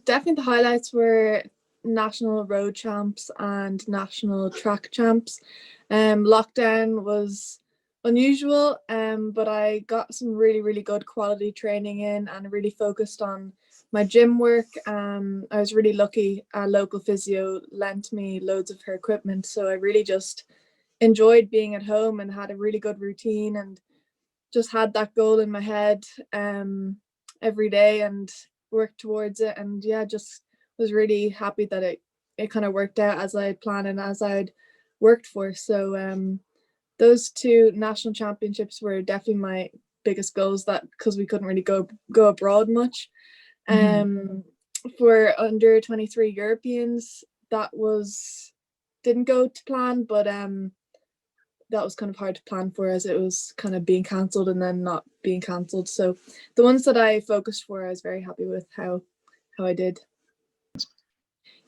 Definitely the highlights were national road champs and national track champs. Lockdown was unusual, but I got some really good quality training in and really focused on my gym work. I was really lucky. A local physio lent me loads of her equipment, so I really just enjoyed being at home and had a really good routine and just had that goal in my head every day and worked towards it. And yeah, just was really happy that it kind of worked out as I had planned and as I'd worked for. So those two national championships were definitely my biggest goals, that because we couldn't really go abroad much. Um, for under 23 Europeans, that was didn't go to plan, but that was kind of hard to plan for as it was kind of being cancelled and then not being cancelled. So the ones that I focused for, I was very happy with how I did.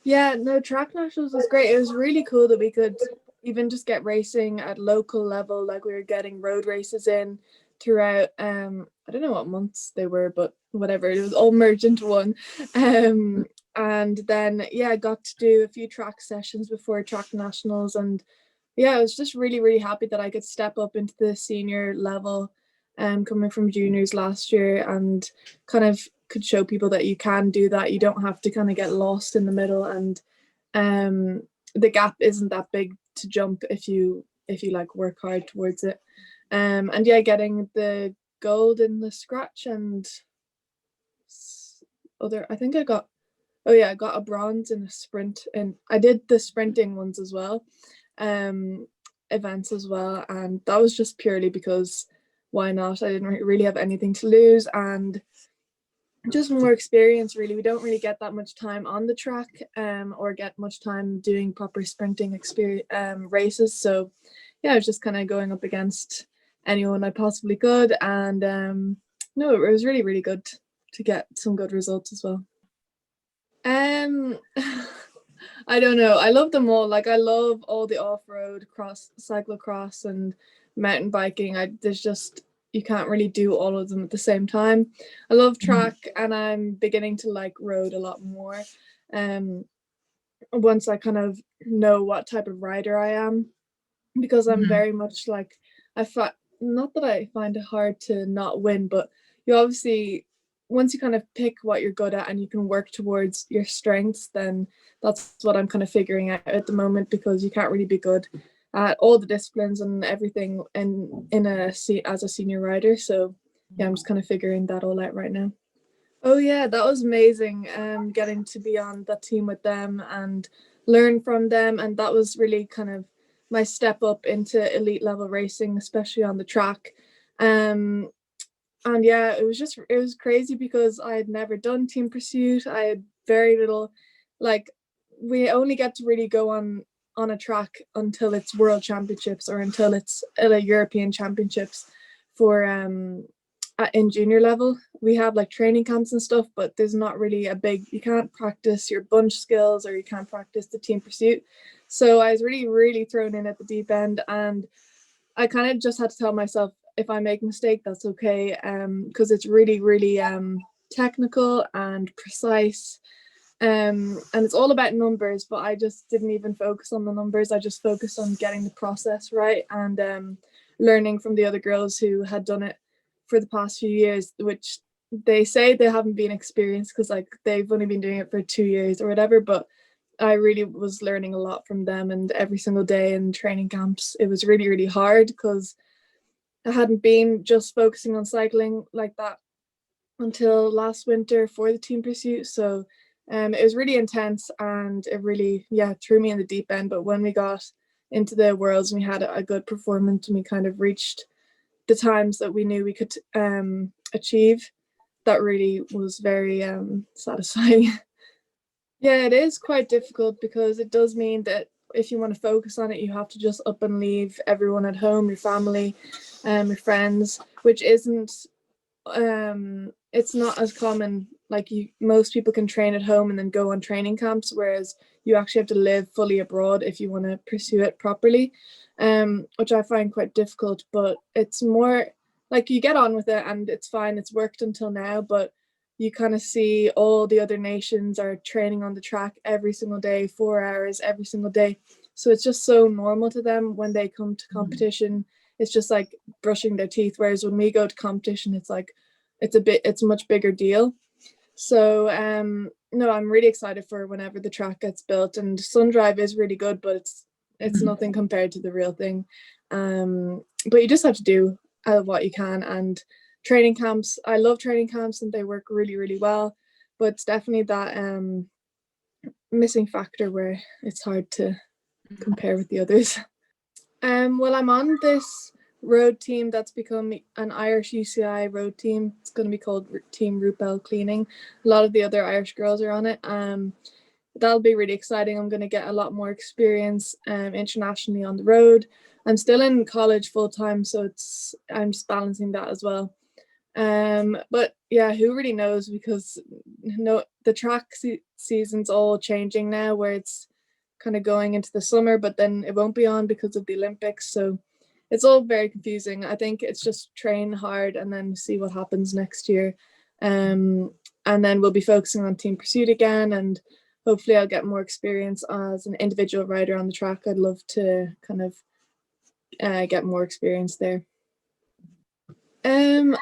Yeah, no, track nationals was great. It was really cool that we could even just get racing at local level, like we were getting road races in throughout I don't know what months they were, but whatever, it was all merged into one. And then yeah, I got to do a few track sessions before track nationals, and yeah, I was just really happy that I could step up into the senior level, coming from juniors last year, and kind of could show people that you can do that. You don't have to kind of get lost in the middle, and the gap isn't that big to jump if you like work hard towards it. And yeah, getting the gold in the scratch and other, I think I got, oh yeah, I got a bronze in a sprint, and I did the sprinting ones as well, events as well, and that was just purely because why not? I didn't really have anything to lose, and just more experience really. We don't really get that much time on the track, or get much time doing proper sprinting experience races. So yeah, I was just kind of going up against anyone I possibly could, and no, it was really good to get some good results as well. I don't know. I love them all. Like I love all the off-road cross, cyclocross and mountain biking. There's just you can't really do all of them at the same time. I love track, and I'm beginning to like road a lot more. Once I kind of know what type of rider I am, because I'm very much like not that I find it hard to not win, but you obviously once you kind of pick what you're good at and you can work towards your strengths, then that's what I'm kind of figuring out at the moment, because you can't really be good at all the disciplines and everything as a senior rider. So yeah, I'm just kind of figuring that all out right now. Oh yeah, that was amazing. Getting to be on that team with them and learn from them, and that was really kind of my step up into elite level racing, especially on the track. And yeah, it was crazy because I had never done team pursuit. I had very little, like we only get to really go on a track until it's world championships or until it's European championships for in junior level. We have like training camps and stuff, but there's not really you can't practice your bunch skills or you can't practice the team pursuit. So I was really thrown in at the deep end, and I kind of just had to tell myself, if I make a mistake, that's okay, because it's really technical and precise, and it's all about numbers. But I just didn't even focus on the numbers. I just focused on getting the process right, and learning from the other girls who had done it for the past few years, which they say they haven't been experienced because like they've only been doing it for 2 years or whatever. But I really was learning a lot from them, and every single day in training camps it was really hard because I hadn't been just focusing on cycling like that until last winter for the team pursuit. So it was really intense, and it really threw me in the deep end. But when we got into the worlds and we had a good performance and we kind of reached the times that we knew we could achieve, that really was very satisfying. Yeah, it is quite difficult because it does mean that if you want to focus on it, you have to just up and leave everyone at home, your family, your friends, which isn't it's not as common. Like most people can train at home and then go on training camps, whereas you actually have to live fully abroad if you want to pursue it properly, which I find quite difficult. But it's more like you get on with it and it's fine. It's worked until now, but you kind of see all the other nations are training on the track every single day, 4 hours every single day. So it's just so normal to them when they come to competition. It's just like brushing their teeth. Whereas when we go to competition, it's like, it's a much bigger deal. So no, I'm really excited for whenever the track gets built. And Sundrive is really good, but it's nothing compared to the real thing. But you just have to do what you can. And training camps, I love training camps and they work really, really well. But it's definitely that missing factor where it's hard to compare with the others. Well, I'm on this road team that's become an Irish UCI road team. It's going to be called Team Rupel Cleaning. A lot of the other Irish girls are on it. That'll be really exciting. I'm going to get a lot more experience internationally on the road. I'm still in college full time, so I'm just balancing that as well. But yeah, who really knows, because the track season's all changing now, where it's kind of going into the summer, but then it won't be on because of the Olympics. So it's all very confusing. I think it's just train hard and then see what happens next year. And then we'll be focusing on team pursuit again, and hopefully I'll get more experience as an individual rider on the track. I'd love to kind of get more experience there.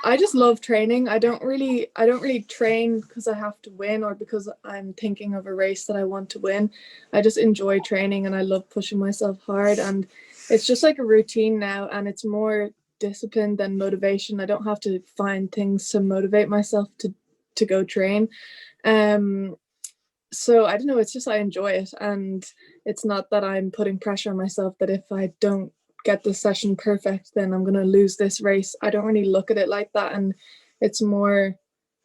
I just love training. I don't really train because I have to win or because I'm thinking of a race that I want to win. I just enjoy training and I love pushing myself hard, and it's just like a routine now, and it's more discipline than motivation. I don't have to find things to motivate myself to go train. So I don't know, it's just I enjoy it, and it's not that I'm putting pressure on myself that if I don't get this session perfect then I'm going to lose this race. I don't really look at it like that, and it's more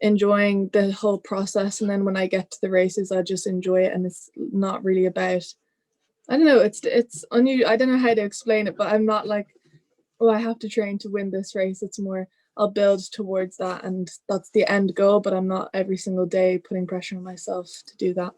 enjoying the whole process, and then when I get to the races I just enjoy it, and it's not really about, I don't know, it's unusual. I don't know how to explain it, but I'm not like, oh, I have to train to win this race. It's more I'll build towards that, and that's the end goal, but I'm not every single day putting pressure on myself to do that.